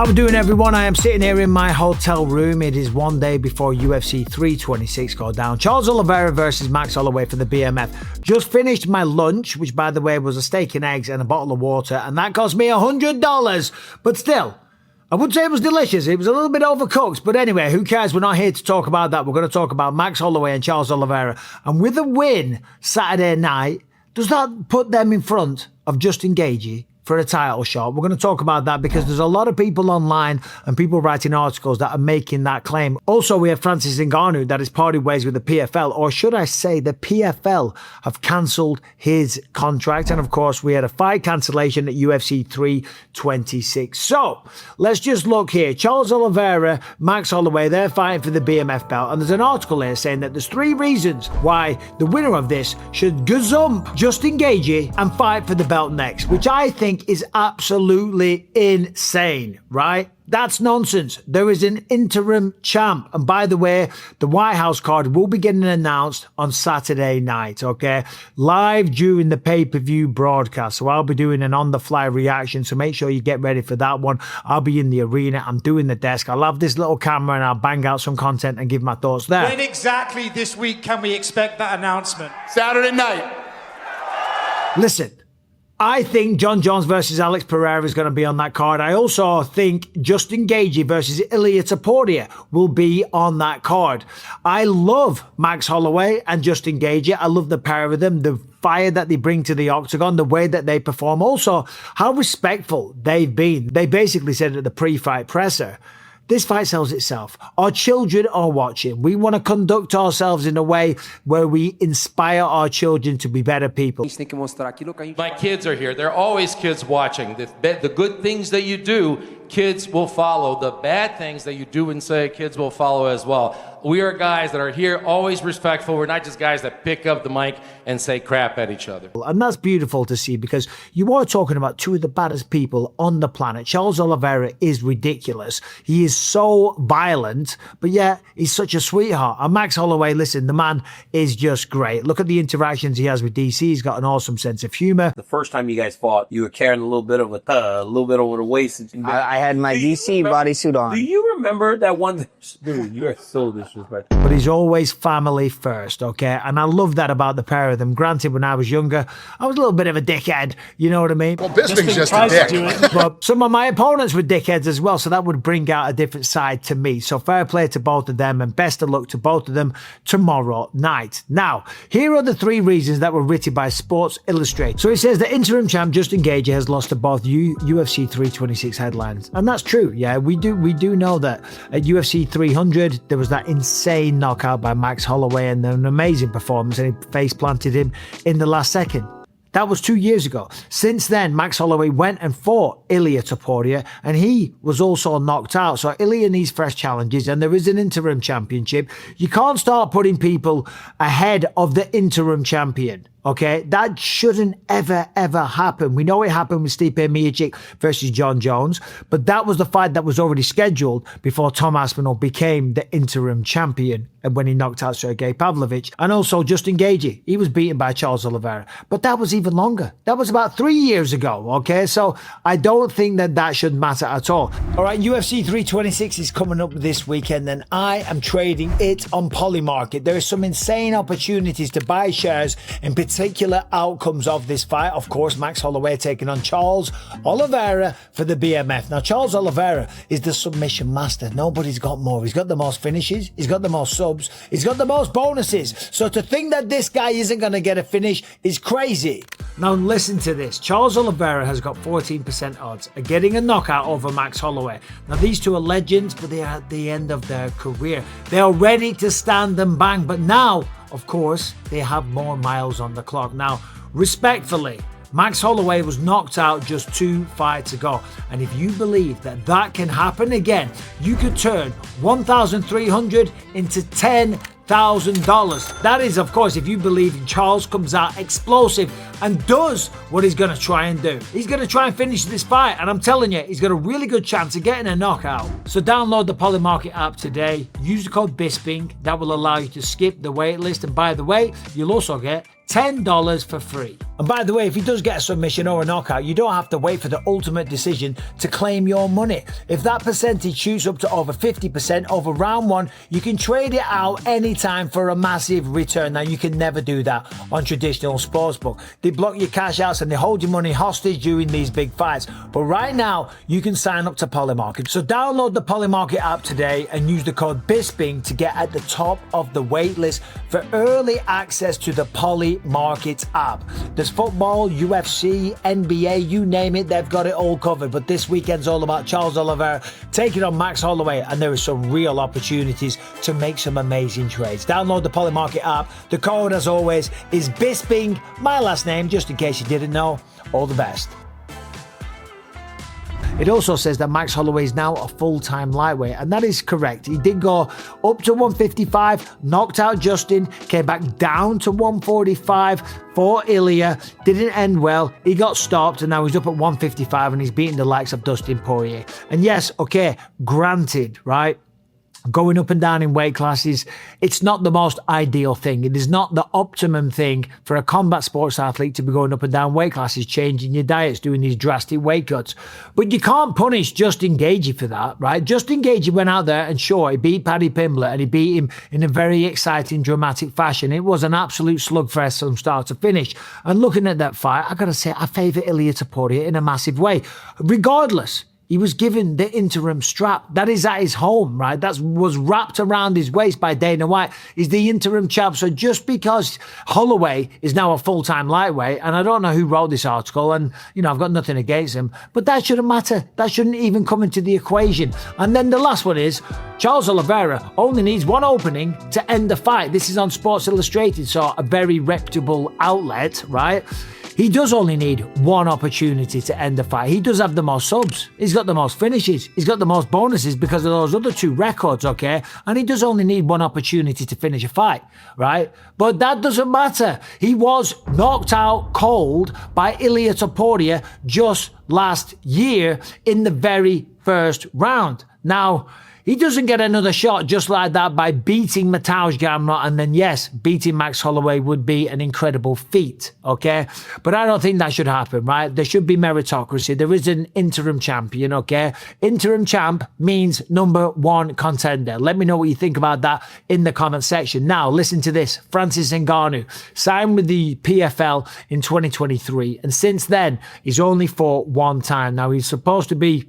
How we doing, everyone? I am sitting here in my hotel room. It is one day before UFC 326 go down. Charles Oliveira versus Max Holloway for the BMF. Just finished my lunch, which by the way was a steak and eggs and a bottle of water, and that cost me $100. But still, I would say it was delicious. It was a little bit overcooked. But anyway, who cares? We're not here to talk about that. We're going to talk about Max Holloway and Charles Oliveira. And with a win Saturday night, does that put them in front of Justin Gaethje for a title shot? We're going to talk about that because there's a lot of people online and people writing articles that are making that claim. Also, we have Francis Ngannou that is parted ways with the PFL, or should I say the PFL have cancelled his contract. And of course, we had a fight cancellation at UFC 326. So let's just look here. Charles Oliveira, Max Holloway, they're fighting for the BMF belt. And there's an article here saying that there's 3 reasons why the winner of this should gazump Justin Gaethje and fight for the belt next, which I think is absolutely insane, right? That's nonsense. There is an interim champ. And by the way, the White House card will be getting announced on Saturday night, okay? Live during the pay-per-view broadcast. So I'll be doing an on-the-fly reaction. So make sure you get ready for that one. I'll be in the arena. I'm doing the desk. I'll have this little camera and I'll bang out some content and give my thoughts there. When exactly this week can we expect that announcement? Saturday night. Listen. I think John Jones versus Alex Pereira is going to be on that card. I also think Justin Gaethje versus Ilia Topuria will be on that card. I love Max Holloway and Justin Gaethje. I love the pair of them, the fire that they bring to the octagon, the way that they perform. Also, how respectful they've been. They basically said at the pre-fight presser, this fight sells itself. Our children are watching. We want to conduct ourselves in a way where we inspire our children to be better people. My kids are here. There are always kids watching. The good things that you do, kids will follow. The bad things that you do and say, kids will follow as well. We are guys that are here, always respectful. We're not just guys that pick up the mic and say crap at each other. And that's beautiful to see because you are talking about 2 of the baddest people on the planet. Charles Oliveira is ridiculous. He is so violent, but yet he's such a sweetheart. And Max Holloway, listen, the man is just great. Look at the interactions he has with DC. He's got an awesome sense of humor. The first time you guys fought, you were carrying a little bit of a little bit over the waist. I had my DC bodysuit on. Do you remember that one? Dude, you're so disrespectful. But he's always family first, okay? And I love that about the pair of them. Granted, when I was younger, I was a little bit of a dickhead. You know what I mean? Well, Bisping's just a dick. But some of my opponents were dickheads as well, so that would bring out a different side to me. So fair play to both of them, and best of luck to both of them tomorrow night. Now, here are the 3 reasons that were written by Sports Illustrated. So it says the interim champ Justin Gaethje has lost to both UFC 326 headlines. And that's true, yeah. We do know that at UFC 300, there was that insane knockout by Max Holloway and an amazing performance, and he face planted him in the last second. That was 2 years ago. Since then, Max Holloway went and fought Ilia Topuria, and he was also knocked out. So Ilia needs fresh challenges, and there is an interim championship. You can't start putting people ahead of the interim champion. Okay, that shouldn't ever happen. We know it happened with Stipe Miocic versus John Jones, but that was the fight that was already scheduled before Tom Aspinall became the interim champion and when he knocked out Sergey Pavlovich. And also Justin Gaethje, he was beaten by Charles Oliveira, but that was even longer. That was about 3 years ago, okay? So I don't think that should matter at all. All right, UFC 326 is coming up this weekend, and I am trading it on Polymarket. There are some insane opportunities to buy shares in particular outcomes of this fight. Of course, Max Holloway taking on Charles Oliveira for the BMF. Now, Charles Oliveira is the submission master. Nobody's got more. He's got the most finishes. He's got the most subs. He's got the most bonuses. So to think that this guy isn't going to get a finish is crazy. Now, listen to this. Charles Oliveira has got 14% odds of getting a knockout over Max Holloway. Now, these two are legends, but they are at the end of their career. They are ready to stand and bang, but now, of course, they have more miles on the clock. Now, respectfully, Max Holloway was knocked out just 2 fights ago. And if you believe that that can happen again, you could turn 1,300 into $10,000. That is, of course, if you believe Charles comes out explosive and does what he's going to try and do. He's going to try and finish this fight, and I'm telling you, he's got a really good chance of getting a knockout. So download the Polymarket app today. Use the code Bisping. That will allow you to skip the wait list. And by the way, you'll also get $10 for free. And by the way, if he does get a submission or a knockout, you don't have to wait for the ultimate decision to claim your money. If that percentage shoots up to over 50% over round 1, you can trade it out anytime for a massive return. Now, you can never do that on traditional sportsbook. They block your cash outs and they hold your money hostage during these big fights. But right now, you can sign up to Polymarket. So download the Polymarket app today and use the code Bisping to get at the top of the wait list for early access to the Polymarket app. There's football, UFC, NBA, you name it, they've got it all covered. But this weekend's all about Charles Oliveira taking on Max Holloway, and there are some real opportunities to make some amazing trades. Download the Polymarket app. The code, as always, is Bisping, my last name, just in case you didn't know. All the best. It also says that Max Holloway is now a full-time lightweight, and that is correct. He did go up to 155, knocked out Justin, came back down to 145 for Ilya. Didn't end well. He got stopped, and now he's up at 155, and he's beating the likes of Dustin Poirier. And yes, okay, granted, right? Going up and down in weight classes, it's not the most ideal thing. It is not the optimum thing for a combat sports athlete to be going up and down weight classes, changing your diets, doing these drastic weight cuts. But you can't punish Justin Gaethje for that, right? Justin Gaethje went out there and sure, he beat Paddy Pimblett and he beat him in a very exciting, dramatic fashion. It was an absolute slugfest from start to finish. And looking at that fight, I gotta say, I favour Ilya Topuria in a massive way. Regardless, he was given the interim strap. That is at his home, right? That was wrapped around his waist by Dana White. He's the interim champ. So just because Holloway is now a full-time lightweight, and I don't know who wrote this article, and, you know, I've got nothing against him, but that shouldn't matter. That shouldn't even come into the equation. And then the last one is, Charles Oliveira only needs one opening to end the fight. This is on Sports Illustrated, so a very reputable outlet, right? He does only need one opportunity to end the fight. He does have the most subs. He's got the most finishes. He's got the most bonuses because of those other 2 records, okay? And he does only need one opportunity to finish a fight, right? But that doesn't matter. He was knocked out cold by Ilya Topuria just last year in the very first round. Now, he doesn't get another shot just like that by beating Mateusz Gamrot, and then yes, beating Max Holloway would be an incredible feat, okay? But I don't think that should happen, right? There should be meritocracy. There is an interim champion, okay? Interim champ means number 1 contender. Let me know what you think about that in the comment section. Now, listen to this. Francis Ngannou signed with the PFL in 2023, and since then, he's only fought 1 time. Now, he's supposed to be...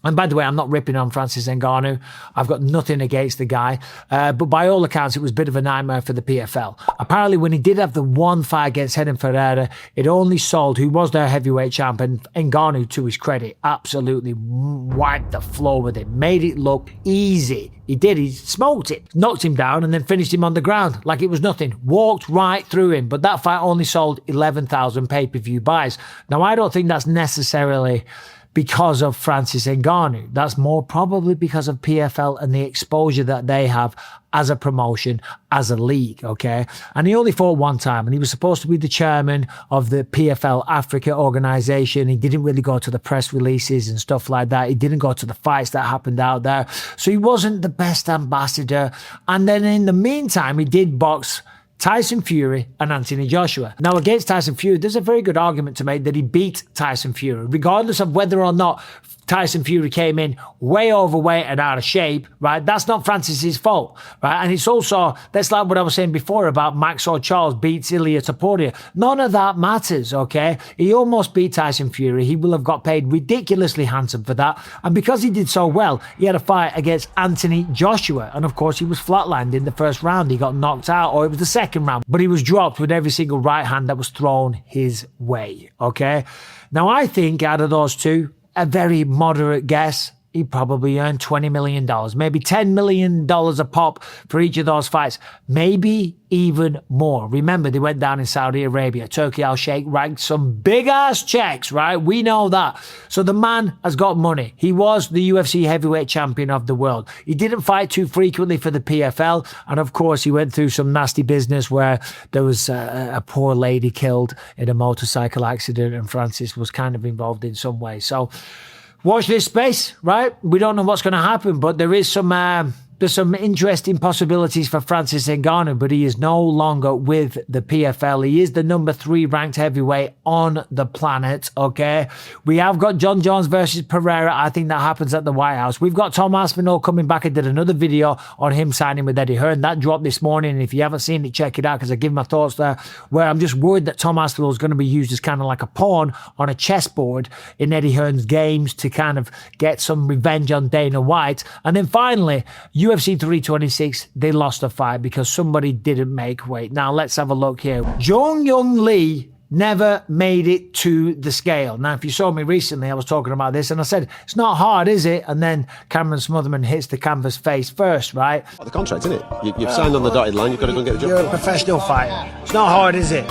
And by the way, I'm not ripping on Francis Ngannou. I've got nothing against the guy. But by all accounts, it was a bit of a nightmare for the PFL. Apparently, when he did have the 1 fight against Renan Ferreira, it only sold, who was their heavyweight champ, and Ngannou, to his credit, absolutely wiped the floor with it. Made it look easy. He did. He smoked it. Knocked him down and then finished him on the ground like it was nothing. Walked right through him. But that fight only sold 11,000 pay-per-view buys. Now, I don't think that's necessarily because of Francis Ngannou. That's more probably because of PFL and the exposure that they have as a promotion, as a league, okay? And he only fought 1 time, and he was supposed to be the chairman of the PFL Africa organization. He didn't really go to the press releases and stuff like that. He didn't go to the fights that happened out there. So he wasn't the best ambassador. And then in the meantime, he did box Tyson Fury and Anthony Joshua. Now, against Tyson Fury, there's a very good argument to make that he beat Tyson Fury, regardless of whether or not Tyson Fury came in way overweight and out of shape, right? That's not Francis's fault, right? And it's also, that's like what I was saying before about Max or Charles beats Ilya Topuria. None of that matters, okay? He almost beat Tyson Fury. He will have got paid ridiculously handsome for that. And because he did so well, he had a fight against Anthony Joshua. And of course, he was flatlined in the first round. He got knocked out, or it was the second round, but he was dropped with every single right hand that was thrown his way, okay? Now, I think out of those 2, a very moderate guess, he probably earned $20 million, maybe $10 million a pop for each of those fights, maybe even more. Remember, they went down in Saudi Arabia. Turki Al-Sheikh ranked some big-ass checks, right? We know that. So the man has got money. He was the UFC heavyweight champion of the world. He didn't fight too frequently for the PFL, and of course, he went through some nasty business where there was a poor lady killed in a motorcycle accident, and Francis was kind of involved in some way. So watch this space, right? We don't know what's going to happen, but there is some there's some interesting possibilities for Francis Ngannou, but he is no longer with the PFL. He is the number 3 ranked heavyweight on the planet, okay? We have got John Jones versus Pereira. I think that happens at the White House. We've got Tom Aspinall coming back. I did another video on him signing with Eddie Hearn. That dropped this morning, and if you haven't seen it, check it out, because I give my thoughts there, where I'm just worried that Tom Aspinall is going to be used as kind of like a pawn on a chessboard in Eddie Hearn's games to kind of get some revenge on Dana White. And then finally, UFC 326, they lost a fight because somebody didn't make weight. Now let's have a look here. Jong Young Lee never made it to the scale. Now, if you saw me recently, I was talking about this and I said, it's not hard, is it? And then Cameron Smotherman hits the canvas face first, right? The contract, isn't it? You've signed on the dotted line, you've got to go and get the job. You're a professional fighter. It's not hard, is it?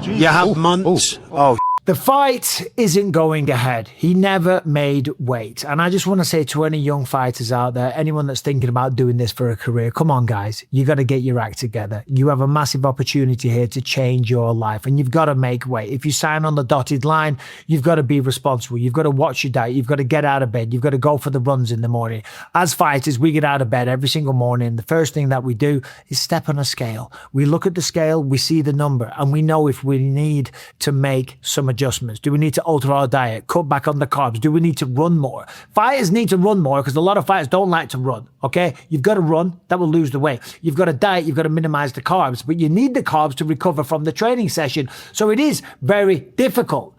You have months. Oh. The fight isn't going ahead. He never made weight. And I just want to say to any young fighters out there, anyone that's thinking about doing this for a career, come on, guys. You got to get your act together. You have a massive opportunity here to change your life, and you've got to make weight. If you sign on the dotted line, you've got to be responsible. You've got to watch your diet. You've got to get out of bed. You've got to go for the runs in the morning. As fighters, we get out of bed every single morning. The first thing that we do is step on a scale. We look at the scale, we see the number, and we know if we need to make some adjustments. Do we need to alter our diet, cut back on the carbs? Do we need to run more? Fighters need to run more because a lot of fighters don't like to run, okay? You've got to run, that will lose the weight. You've got to diet, you've got to minimize the carbs, but you need the carbs to recover from the training session. So it is very difficult.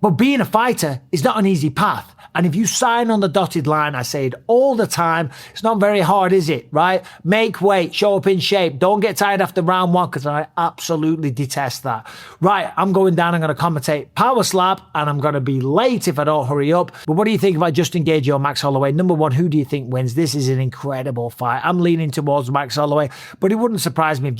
But being a fighter is not an easy path. And if you sign on the dotted line, I say it all the time, it's not very hard, is it, right? Make weight, show up in shape. Don't get tired after round 1, because I absolutely detest that. Right, I'm going down, I'm going to commentate Power Slap, and I'm going to be late if I don't hurry up. But what do you think about Justin Gaethje or Max Holloway? Number 1, who do you think wins? This is an incredible fight. I'm leaning towards Max Holloway, but it wouldn't surprise me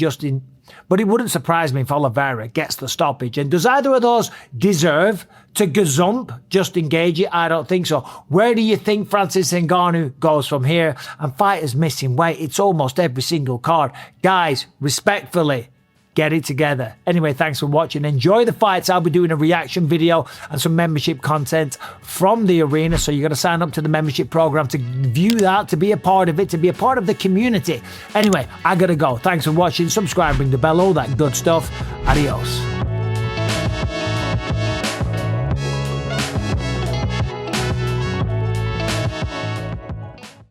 if Oliveira gets the stoppage. And does either of those deserve to gazump Justin Gaethje? I don't think so. Where do you think Francis Ngannou goes from here? And fighters missing weight, it's almost every single card. Guys, respectfully, get it together. Anyway, thanks for watching. Enjoy the fights. I'll be doing a reaction video and some membership content from the arena. So you got to sign up to the membership program to view that, to be a part of it, to be a part of the community. Anyway, I got to go. Thanks for watching. Subscribe, ring the bell, all that good stuff. Adios.